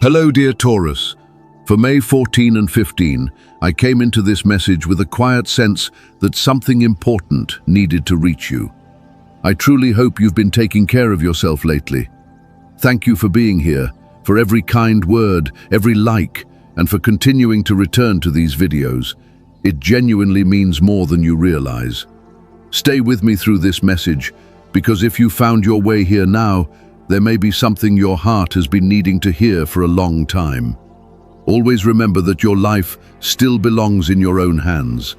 Hello, dear Taurus. For May 14 and 15, I came into this message with a quiet sense that something important needed to reach you. I truly hope you've been taking care of yourself lately. Thank you for being here, for every kind word, every like, and for continuing to return to these videos. It genuinely means more than you realize. Stay with me through this message, because if you found your way here now, there may be something your heart has been needing to hear for a long time. Always remember that your life still belongs in your own hands.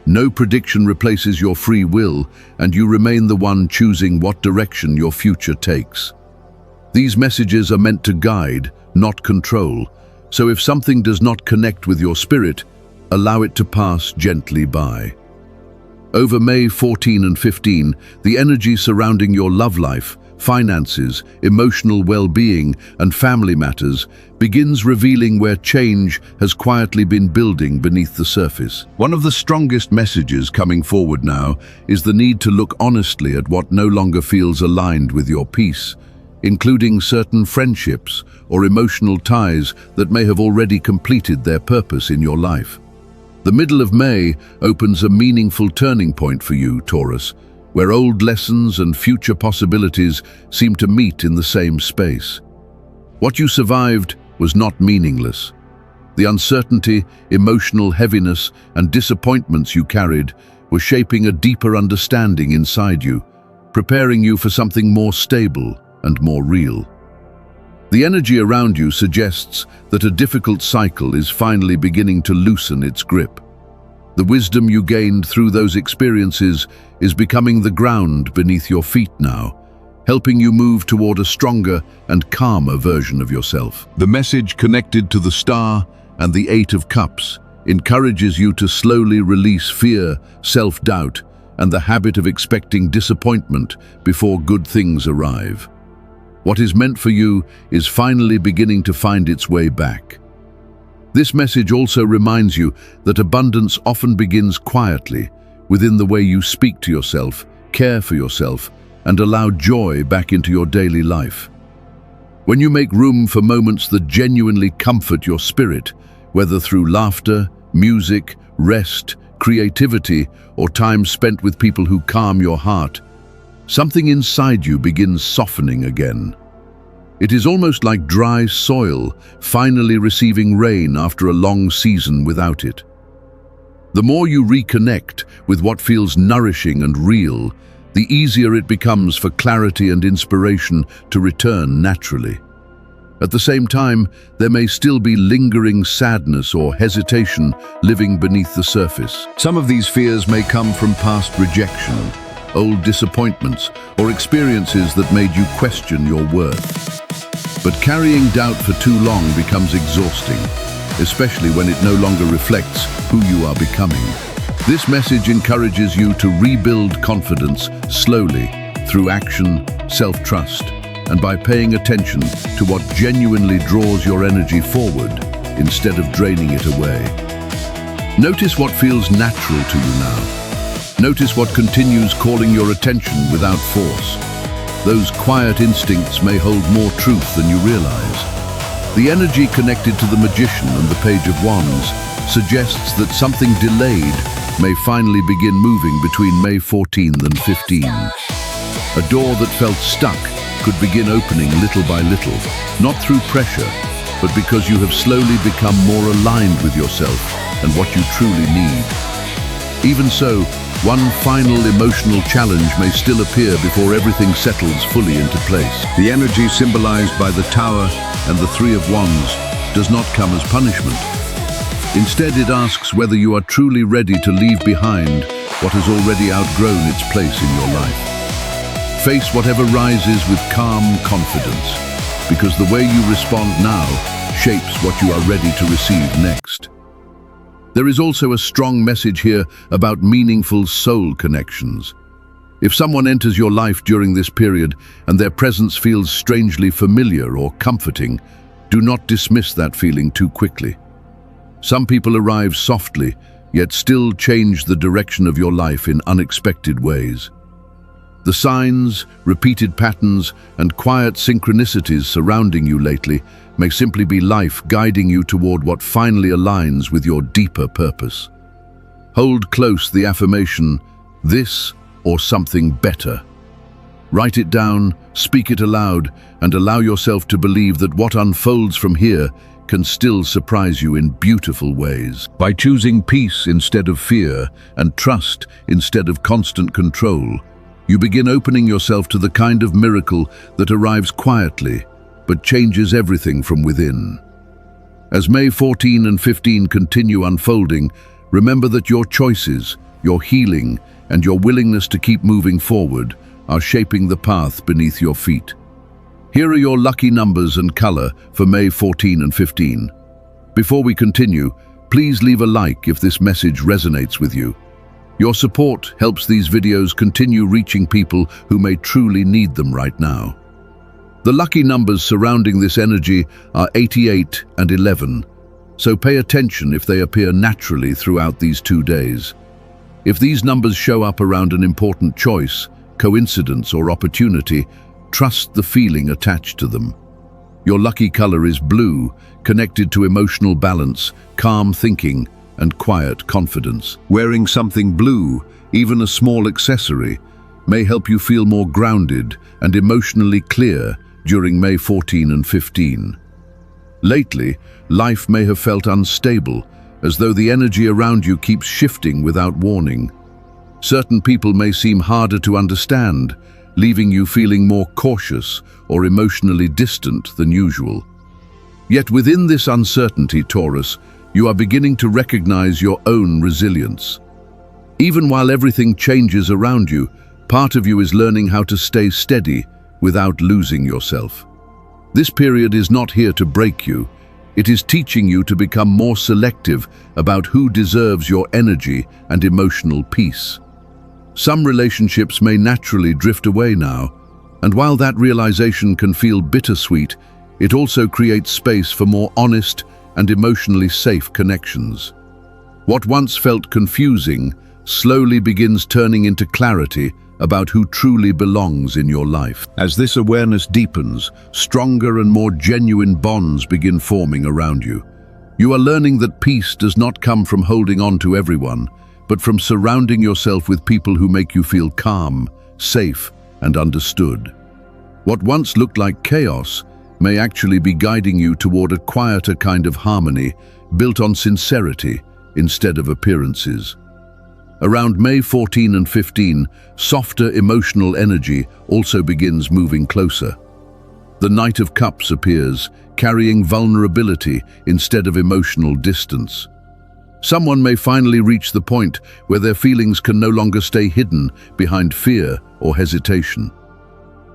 No prediction replaces your free will, and you remain the one choosing what direction your future takes. These messages are meant to guide, not control, so if something does not connect with your spirit, allow it to pass gently by. Over May 14 and 15, the energy surrounding your love life, finances, emotional well-being, and family matters begins revealing where change has quietly been building beneath the surface. One of the strongest messages coming forward now is the need to look honestly at what no longer feels aligned with your peace, including certain friendships or emotional ties that may have already completed their purpose in your life. The middle of May opens a meaningful turning point for you, Taurus, where old lessons and future possibilities seem to meet in the same space. What you survived was not meaningless. The uncertainty, emotional heaviness, and disappointments you carried were shaping a deeper understanding inside you, preparing you for something more stable and more real. The energy around you suggests that a difficult cycle is finally beginning to loosen its grip. The wisdom you gained through those experiences is becoming the ground beneath your feet now, helping you move toward a stronger and calmer version of yourself. The message connected to the star and the Eight of Cups encourages you to slowly release fear, self-doubt, and the habit of expecting disappointment before good things arrive. What is meant for you is finally beginning to find its way back. This message also reminds you that abundance often begins quietly, within the way you speak to yourself, care for yourself, and allow joy back into your daily life. When you make room for moments that genuinely comfort your spirit, whether through laughter, music, rest, creativity, or time spent with people who calm your heart, something inside you begins softening again. It is almost like dry soil finally receiving rain after a long season without it. The more you reconnect with what feels nourishing and real, the easier it becomes for clarity and inspiration to return naturally. At the same time, there may still be lingering sadness or hesitation living beneath the surface. Some of these fears may come from past rejection, old disappointments, or experiences that made you question your worth. But carrying doubt for too long becomes exhausting, especially when it no longer reflects who you are becoming. This message encourages you to rebuild confidence slowly through action, self-trust, and by paying attention to what genuinely draws your energy forward instead of draining it away. Notice what feels natural to you now. Notice what continues calling your attention without force. Those quiet instincts may hold more truth than you realize. The energy connected to the Magician and the Page of Wands suggests that something delayed may finally begin moving between May 14th and 15. A door that felt stuck could begin opening little by little, not through pressure, but because you have slowly become more aligned with yourself and what you truly need. Even so, one final emotional challenge may still appear before everything settles fully into place. The energy symbolized by the Tower and the Three of Wands does not come as punishment. Instead, it asks whether you are truly ready to leave behind what has already outgrown its place in your life. Face whatever rises with calm confidence, because the way you respond now shapes what you are ready to receive next. There is also a strong message here about meaningful soul connections. If someone enters your life during this period and their presence feels strangely familiar or comforting, do not dismiss that feeling too quickly. Some people arrive softly, yet still change the direction of your life in unexpected ways. The signs, repeated patterns, and quiet synchronicities surrounding you lately may simply be life guiding you toward what finally aligns with your deeper purpose. Hold close the affirmation, "This or something better." Write it down, speak it aloud, and allow yourself to believe that what unfolds from here can still surprise you in beautiful ways. By choosing peace instead of fear and trust instead of constant control, you begin opening yourself to the kind of miracle that arrives quietly but changes everything from within. As May 14 and 15 continue unfolding, remember that your choices, your healing, and your willingness to keep moving forward are shaping the path beneath your feet. Here are your lucky numbers and color for May 14 and 15. Before we continue, please leave a like if this message resonates with you. Your support helps these videos continue reaching people who may truly need them right now. The lucky numbers surrounding this energy are 88 and 11, so pay attention if they appear naturally throughout these 2 days. If these numbers show up around an important choice, coincidence, or opportunity, trust the feeling attached to them. Your lucky color is blue, connected to emotional balance, calm thinking, and quiet confidence. Wearing something blue, even a small accessory, may help you feel more grounded and emotionally clear during May 14 and 15. Lately, life may have felt unstable, as though the energy around you keeps shifting without warning. Certain people may seem harder to understand, leaving you feeling more cautious or emotionally distant than usual. Yet within this uncertainty, Taurus, you are beginning to recognize your own resilience. Even while everything changes around you, part of you is learning how to stay steady without losing yourself. This period is not here to break you. It is teaching you to become more selective about who deserves your energy and emotional peace. Some relationships may naturally drift away now, and while that realization can feel bittersweet, it also creates space for more honest and emotionally safe connections. What once felt confusing slowly begins turning into clarity about who truly belongs in your life. As this awareness deepens, stronger and more genuine bonds begin forming around you. You are learning that peace does not come from holding on to everyone, but from surrounding yourself with people who make you feel calm, safe, and understood. What once looked like chaos may actually be guiding you toward a quieter kind of harmony built on sincerity instead of appearances. Around May 14 and 15, softer emotional energy also begins moving closer. The Knight of Cups appears, carrying vulnerability instead of emotional distance. Someone may finally reach the point where their feelings can no longer stay hidden behind fear or hesitation.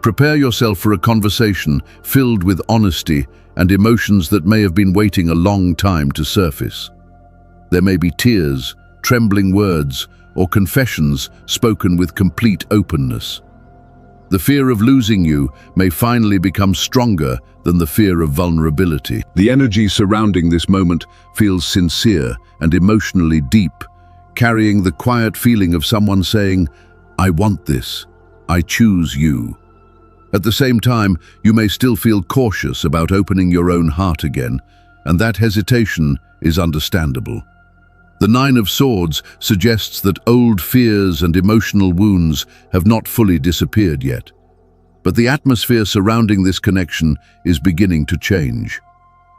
Prepare yourself for a conversation filled with honesty and emotions that may have been waiting a long time to surface. There may be tears, trembling words, or confessions spoken with complete openness. The fear of losing you may finally become stronger than the fear of vulnerability. The energy surrounding this moment feels sincere and emotionally deep, carrying the quiet feeling of someone saying, "I want this. I choose you." At the same time, you may still feel cautious about opening your own heart again, and that hesitation is understandable. The Nine of Swords suggests that old fears and emotional wounds have not fully disappeared yet. But the atmosphere surrounding this connection is beginning to change.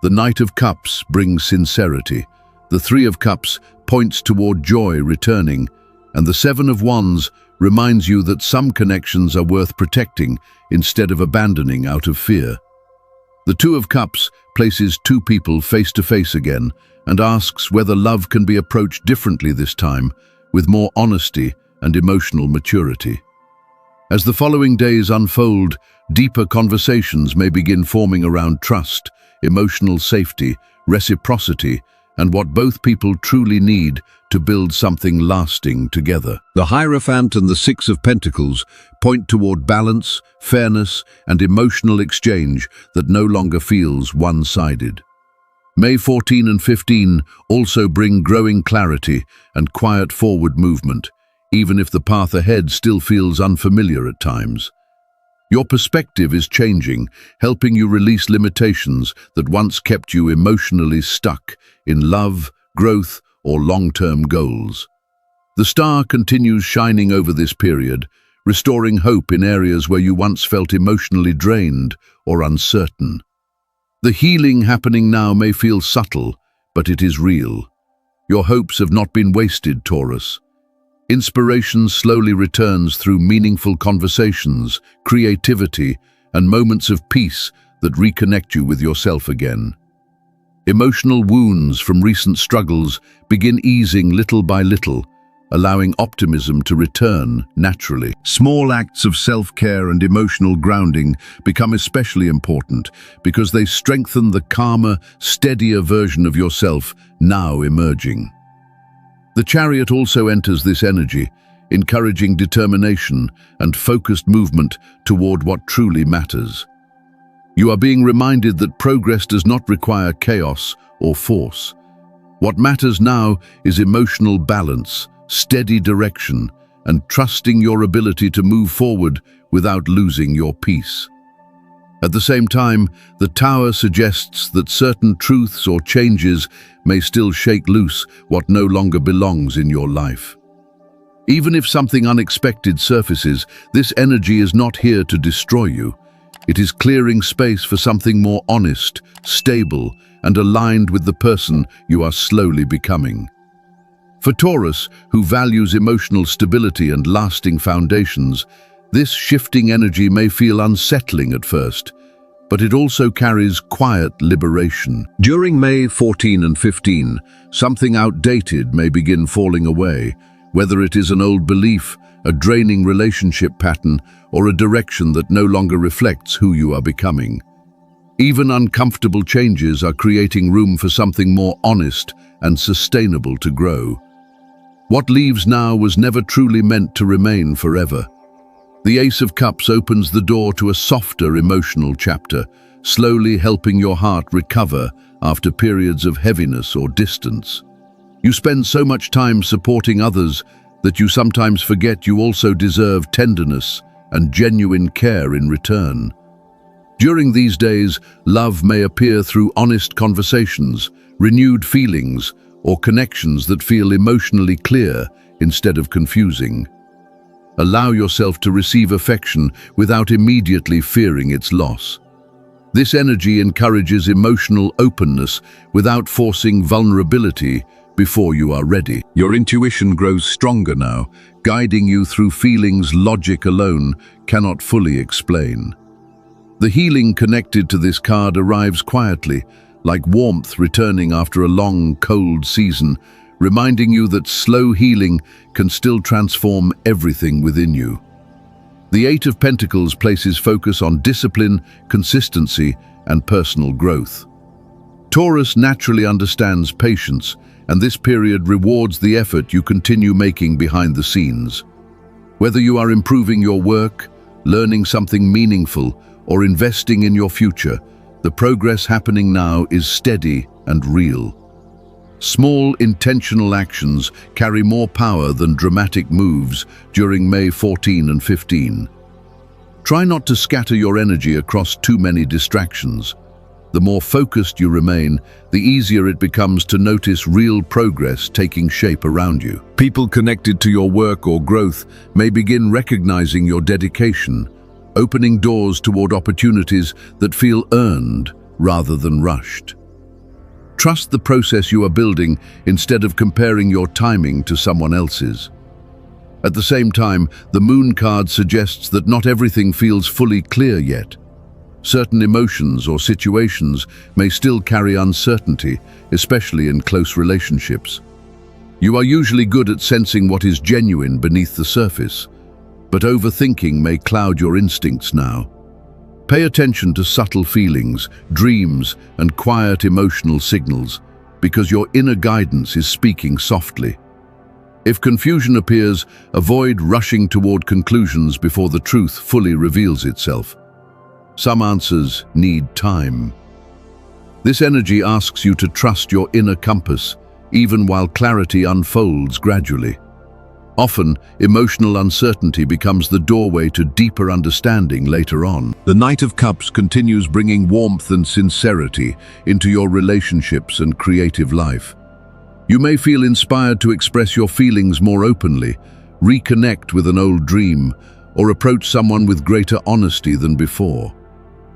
The Knight of Cups brings sincerity. The Three of Cups points toward joy returning, and the Seven of Wands reminds you that some connections are worth protecting instead of abandoning out of fear. The Two of Cups places two people face to face again and asks whether love can be approached differently this time, with more honesty and emotional maturity. As the following days unfold, deeper conversations may begin forming around trust, emotional safety, reciprocity, and what both people truly need to build something lasting together. The Hierophant and the Six of Pentacles point toward balance, fairness, and emotional exchange that no longer feels one-sided. May 14 and 15 also bring growing clarity and quiet forward movement, even if the path ahead still feels unfamiliar at times. Your perspective is changing, helping you release limitations that once kept you emotionally stuck in love, growth, or long-term goals. The star continues shining over this period, restoring hope in areas where you once felt emotionally drained or uncertain. The healing happening now may feel subtle, but it is real. Your hopes have not been wasted, Taurus. Inspiration slowly returns through meaningful conversations, creativity, and moments of peace that reconnect you with yourself again. Emotional wounds from recent struggles begin easing little by little, allowing optimism to return naturally. Small acts of self-care and emotional grounding become especially important because they strengthen the calmer, steadier version of yourself now emerging. The Chariot also enters this energy, encouraging determination and focused movement toward what truly matters. You are being reminded that progress does not require chaos or force. What matters now is emotional balance, steady direction, and trusting your ability to move forward without losing your peace. At the same time, the Tower suggests that certain truths or changes may still shake loose what no longer belongs in your life. Even if something unexpected surfaces, this energy is not here to destroy you. It is clearing space for something more honest, stable, and aligned with the person you are slowly becoming. For Taurus, who values emotional stability and lasting foundations, this shifting energy may feel unsettling at first, but it also carries quiet liberation. During May 14 and 15, something outdated may begin falling away, whether it is an old belief, a draining relationship pattern, or a direction that no longer reflects who you are becoming. Even uncomfortable changes are creating room for something more honest and sustainable to grow. What leaves now was never truly meant to remain forever. The Ace of Cups opens the door to a softer emotional chapter, slowly helping your heart recover after periods of heaviness or distance. You spend so much time supporting others that you sometimes forget you also deserve tenderness and genuine care in return. During these days, love may appear through honest conversations, renewed feelings, or connections that feel emotionally clear instead of confusing. Allow yourself to receive affection without immediately fearing its loss. This energy encourages emotional openness without forcing vulnerability before you are ready. Your intuition grows stronger now, guiding you through feelings logic alone cannot fully explain. The healing connected to this card arrives quietly, like warmth returning after a long, cold season, reminding you that slow healing can still transform everything within you. The Eight of Pentacles places focus on discipline, consistency, and personal growth. Taurus naturally understands patience, and this period rewards the effort you continue making behind the scenes. Whether you are improving your work, learning something meaningful, or investing in your future, the progress happening now is steady and real. Small, intentional actions carry more power than dramatic moves during May 14 and 15. Try not to scatter your energy across too many distractions. The more focused you remain, the easier it becomes to notice real progress taking shape around you. People connected to your work or growth may begin recognizing your dedication, opening doors toward opportunities that feel earned rather than rushed. Trust the process you are building instead of comparing your timing to someone else's. At the same time, the Moon card suggests that not everything feels fully clear yet. Certain emotions or situations may still carry uncertainty, especially in close relationships. You are usually good at sensing what is genuine beneath the surface, but overthinking may cloud your instincts now. Pay attention to subtle feelings, dreams, and quiet emotional signals, because your inner guidance is speaking softly. If confusion appears, avoid rushing toward conclusions before the truth fully reveals itself. Some answers need time. This energy asks you to trust your inner compass, even while clarity unfolds gradually. Often, emotional uncertainty becomes the doorway to deeper understanding later on. The Knight of Cups continues bringing warmth and sincerity into your relationships and creative life. You may feel inspired to express your feelings more openly, reconnect with an old dream, or approach someone with greater honesty than before.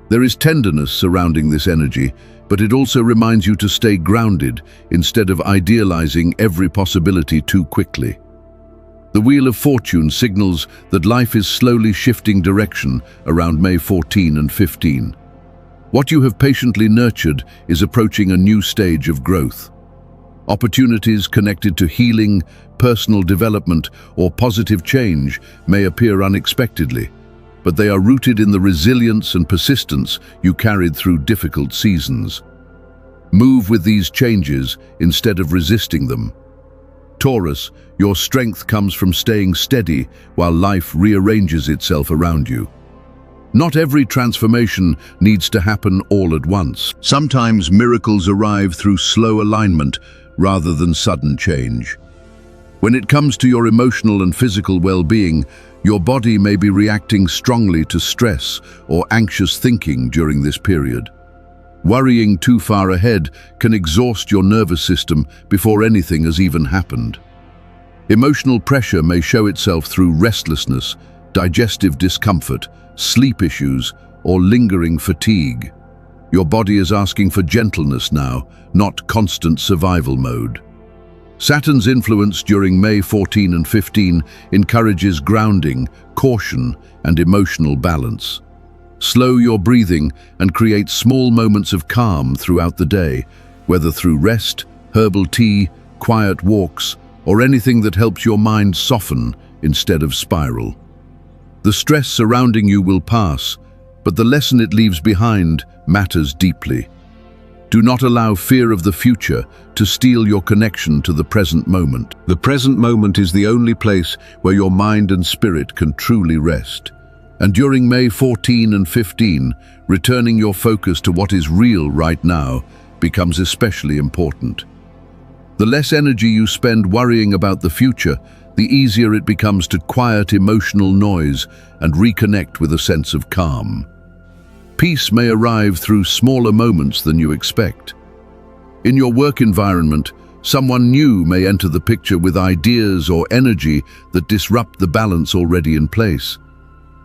There is tenderness surrounding this energy, but it also reminds you to stay grounded instead of idealizing every possibility too quickly. The Wheel of Fortune signals that life is slowly shifting direction around May 14 and 15. What you have patiently nurtured is approaching a new stage of growth. Opportunities connected to healing, personal development, or positive change may appear unexpectedly, but they are rooted in the resilience and persistence you carried through difficult seasons. Move with these changes instead of resisting them. Taurus, your strength comes from staying steady while life rearranges itself around you. Not every transformation needs to happen all at once. Sometimes miracles arrive through slow alignment rather than sudden change. When it comes to your emotional and physical well-being, your body may be reacting strongly to stress or anxious thinking during this period. Worrying too far ahead can exhaust your nervous system before anything has even happened. Emotional pressure may show itself through restlessness, digestive discomfort, sleep issues, or lingering fatigue. Your body is asking for gentleness now, not constant survival mode. Saturn's influence during May 14 and 15 encourages grounding, caution, and emotional balance. Slow your breathing and create small moments of calm throughout the day, whether through rest, herbal tea, quiet walks, or anything that helps your mind soften instead of spiral. The stress surrounding you will pass, but the lesson it leaves behind matters deeply. Do not allow fear of the future to steal your connection to the present moment. The present moment is the only place where your mind and spirit can truly rest. And during May 14 and 15, returning your focus to what is real right now becomes especially important. The less energy you spend worrying about the future, the easier it becomes to quiet emotional noise and reconnect with a sense of calm. Peace may arrive through smaller moments than you expect. In your work environment, someone new may enter the picture with ideas or energy that disrupt the balance already in place.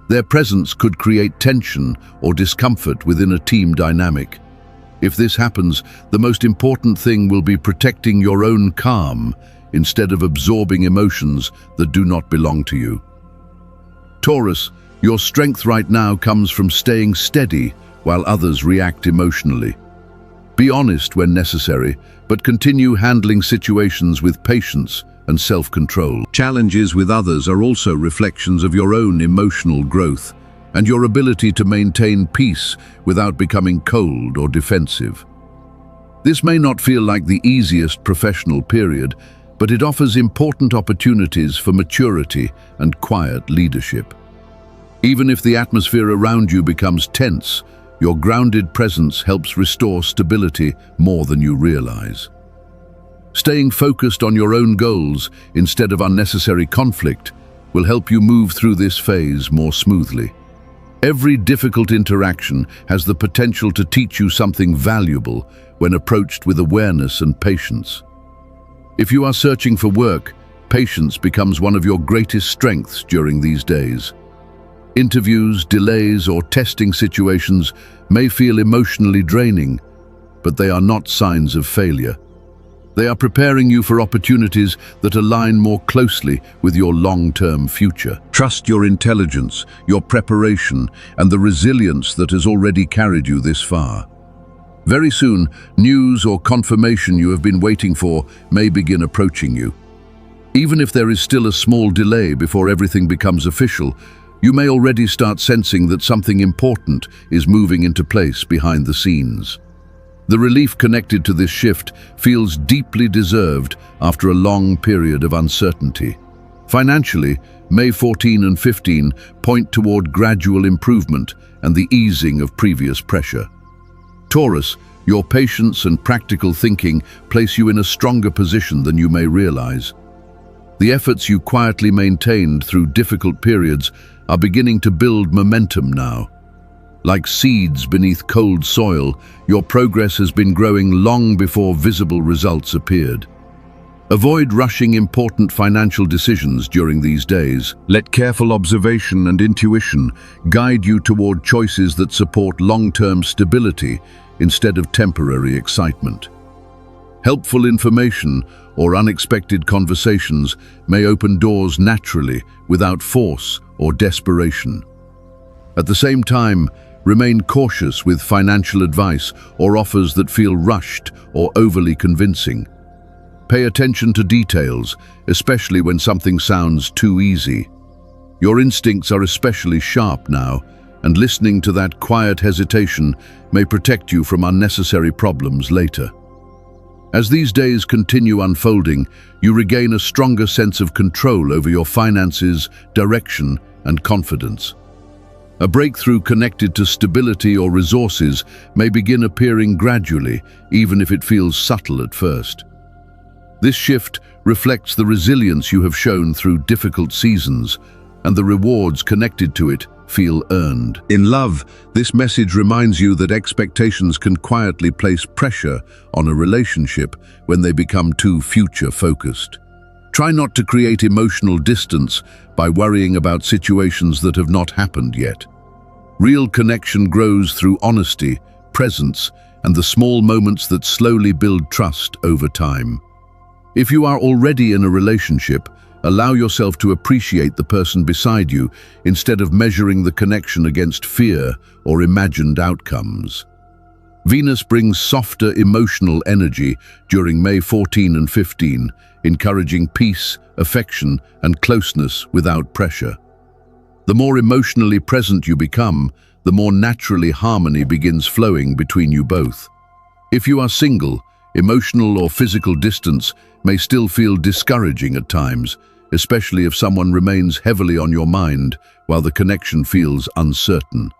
Their presence could create tension or discomfort within a team dynamic. If this happens, the most important thing will be protecting your own calm instead of absorbing emotions that do not belong to you. Taurus, your strength right now comes from staying steady while others react emotionally. Be honest when necessary, but continue handling situations with patience and self-control. Challenges with others are also reflections of your own emotional growth and your ability to maintain peace without becoming cold or defensive. This may not feel like the easiest professional period, but it offers important opportunities for maturity and quiet leadership. Even if the atmosphere around you becomes tense, your grounded presence helps restore stability more than you realize. Staying focused on your own goals instead of unnecessary conflict will help you move through this phase more smoothly. Every difficult interaction has the potential to teach you something valuable when approached with awareness and patience. If you are searching for work, patience becomes one of your greatest strengths during these days. Interviews, delays, or testing situations may feel emotionally draining, but they are not signs of failure. They are preparing you for opportunities that align more closely with your long-term future. Trust your intelligence, your preparation, and the resilience that has already carried you this far. Very soon, news or confirmation you have been waiting for may begin approaching you. Even if there is still a small delay before everything becomes official, you may already start sensing that something important is moving into place behind the scenes. The relief connected to this shift feels deeply deserved after a long period of uncertainty. Financially, May 14 and 15 point toward gradual improvement and the easing of previous pressure. Taurus, your patience and practical thinking place you in a stronger position than you may realize. The efforts you quietly maintained through difficult periods are beginning to build momentum now. Like seeds beneath cold soil, your progress has been growing long before visible results appeared. Avoid rushing important financial decisions during these days. Let careful observation and intuition guide you toward choices that support long-term stability instead of temporary excitement. Helpful information or unexpected conversations may open doors naturally without force or desperation. At the same time, remain cautious with financial advice or offers that feel rushed or overly convincing. Pay attention to details, especially when something sounds too easy. Your instincts are especially sharp now, and listening to that quiet hesitation may protect you from unnecessary problems later. As these days continue unfolding, you regain a stronger sense of control over your finances, direction, and confidence. A breakthrough connected to stability or resources may begin appearing gradually, even if it feels subtle at first. This shift reflects the resilience you have shown through difficult seasons, and the rewards connected to it feel earned. In love, this message reminds you that expectations can quietly place pressure on a relationship when they become too future-focused. Try not to create emotional distance by worrying about situations that have not happened yet. Real connection grows through honesty, presence, and the small moments that slowly build trust over time. If you are already in a relationship, allow yourself to appreciate the person beside you instead of measuring the connection against fear or imagined outcomes. Venus brings softer emotional energy during May 14 and 15, encouraging peace, affection, and closeness without pressure. The more emotionally present you become, the more naturally harmony begins flowing between you both. If you are single, emotional or physical distance may still feel discouraging at times, especially if someone remains heavily on your mind while the connection feels uncertain.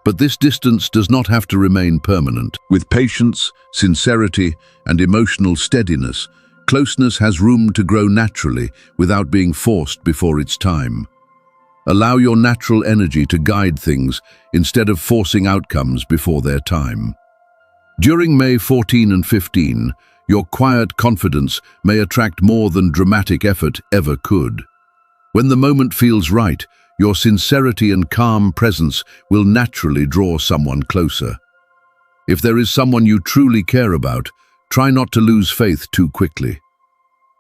But this distance does not have to remain permanent. With patience, sincerity, and emotional steadiness, closeness has room to grow naturally without being forced before its time. Allow your natural energy to guide things instead of forcing outcomes before their time. During May 14 and 15, your quiet confidence may attract more than dramatic effort ever could. When the moment feels right, your sincerity and calm presence will naturally draw someone closer. If there is someone you truly care about, try not to lose faith too quickly.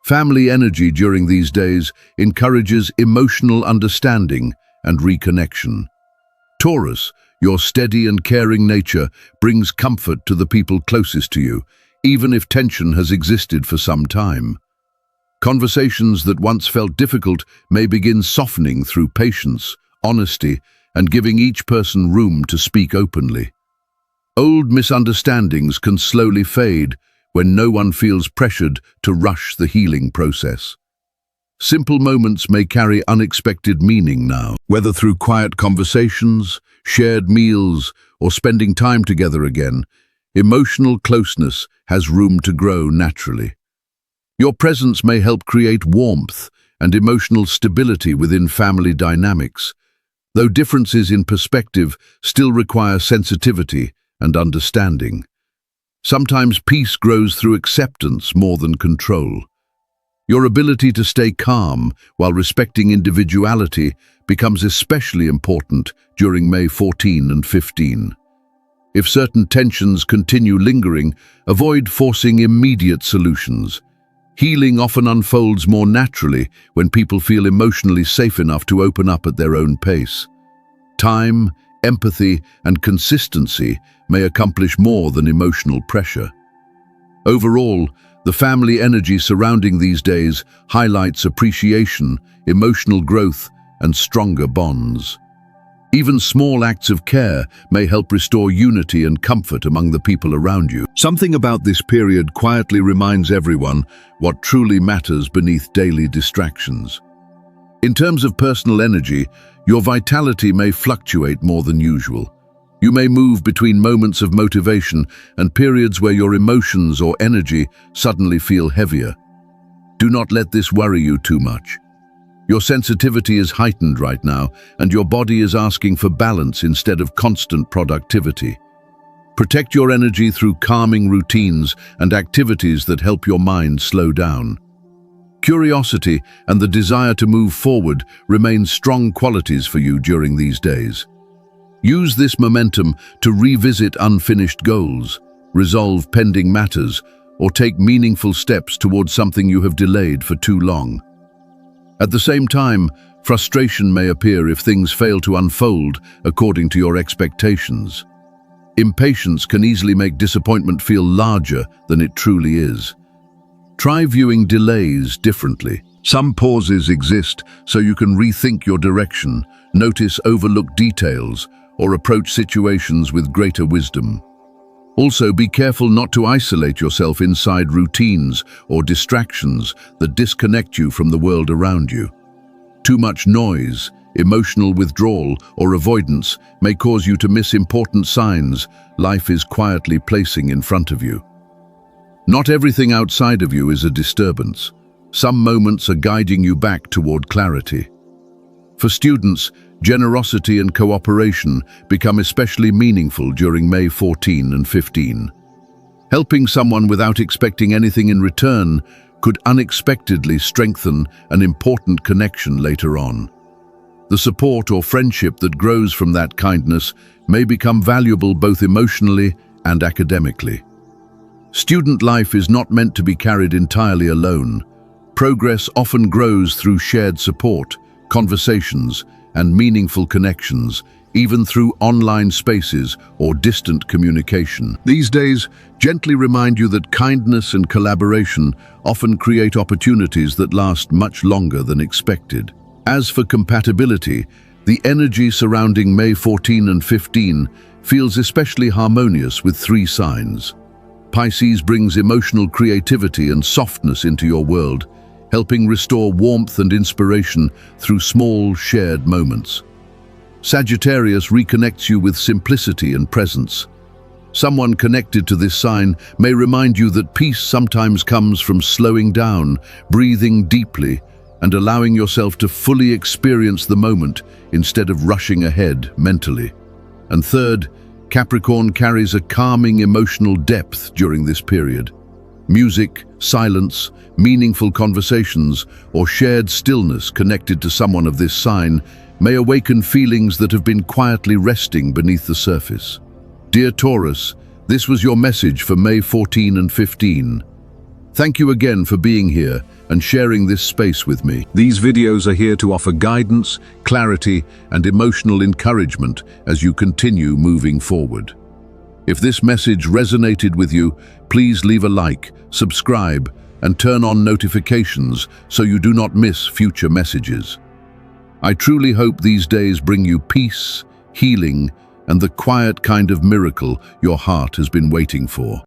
Family energy during these days encourages emotional understanding and reconnection. Taurus, your steady and caring nature brings comfort to the people closest to you, even if tension has existed for some time. Conversations that once felt difficult may begin softening through patience, honesty, and giving each person room to speak openly. Old misunderstandings can slowly fade when no one feels pressured to rush the healing process. Simple moments may carry unexpected meaning now, whether through quiet conversations, shared meals, or spending time together again. Emotional closeness has room to grow naturally. Your presence may help create warmth and emotional stability within family dynamics, though differences in perspective still require sensitivity and understanding. Sometimes peace grows through acceptance more than control. Your ability to stay calm while respecting individuality becomes especially important during May 14 and 15. If certain tensions continue lingering, avoid forcing immediate solutions. Healing often unfolds more naturally when people feel emotionally safe enough to open up at their own pace. Time, empathy, and consistency may accomplish more than emotional pressure. Overall, the family energy surrounding these days highlights appreciation, emotional growth, and stronger bonds. Even small acts of care may help restore unity and comfort among the people around you. Something about this period quietly reminds everyone what truly matters beneath daily distractions. In terms of personal energy, your vitality may fluctuate more than usual. You may move between moments of motivation and periods where your emotions or energy suddenly feel heavier. Do not let this worry you too much. Your sensitivity is heightened right now, and your body is asking for balance instead of constant productivity. Protect your energy through calming routines and activities that help your mind slow down. Curiosity and the desire to move forward remain strong qualities for you during these days. Use this momentum to revisit unfinished goals, resolve pending matters, or take meaningful steps towards something you have delayed for too long. At the same time, frustration may appear if things fail to unfold according to your expectations. Impatience can easily make disappointment feel larger than it truly is. Try viewing delays differently. Some pauses exist so you can rethink your direction, notice overlooked details, or approach situations with greater wisdom. Also, be careful not to isolate yourself inside routines or distractions that disconnect you from the world around you. Too much noise, emotional withdrawal, or avoidance may cause you to miss important signs life is quietly placing in front of you. Not everything outside of you is a disturbance. Some moments are guiding you back toward clarity. For students, generosity and cooperation become especially meaningful during May 14 and 15. Helping someone without expecting anything in return could unexpectedly strengthen an important connection later on. The support or friendship that grows from that kindness may become valuable both emotionally and academically. Student life is not meant to be carried entirely alone. Progress often grows through shared support, conversations, and meaningful connections, even through online spaces or distant communication. These days, gently remind you that kindness and collaboration often create opportunities that last much longer than expected. As for compatibility, the energy surrounding May 14 and 15 feels especially harmonious with 3 signs. Pisces brings emotional creativity and softness into your world, helping restore warmth and inspiration through small, shared moments. Sagittarius reconnects you with simplicity and presence. Someone connected to this sign may remind you that peace sometimes comes from slowing down, breathing deeply, and allowing yourself to fully experience the moment instead of rushing ahead mentally. And third, Capricorn carries a calming emotional depth during this period. Music, silence, meaningful conversations, or shared stillness connected to someone of this sign may awaken feelings that have been quietly resting beneath the surface. Dear Taurus, this was your message for May 14 and 15. Thank you again for being here and sharing this space with me. These videos are here to offer guidance, clarity, and emotional encouragement as you continue moving forward. If this message resonated with you, please leave a like, subscribe, and turn on notifications so you do not miss future messages. I truly hope these days bring you peace, healing, and the quiet kind of miracle your heart has been waiting for.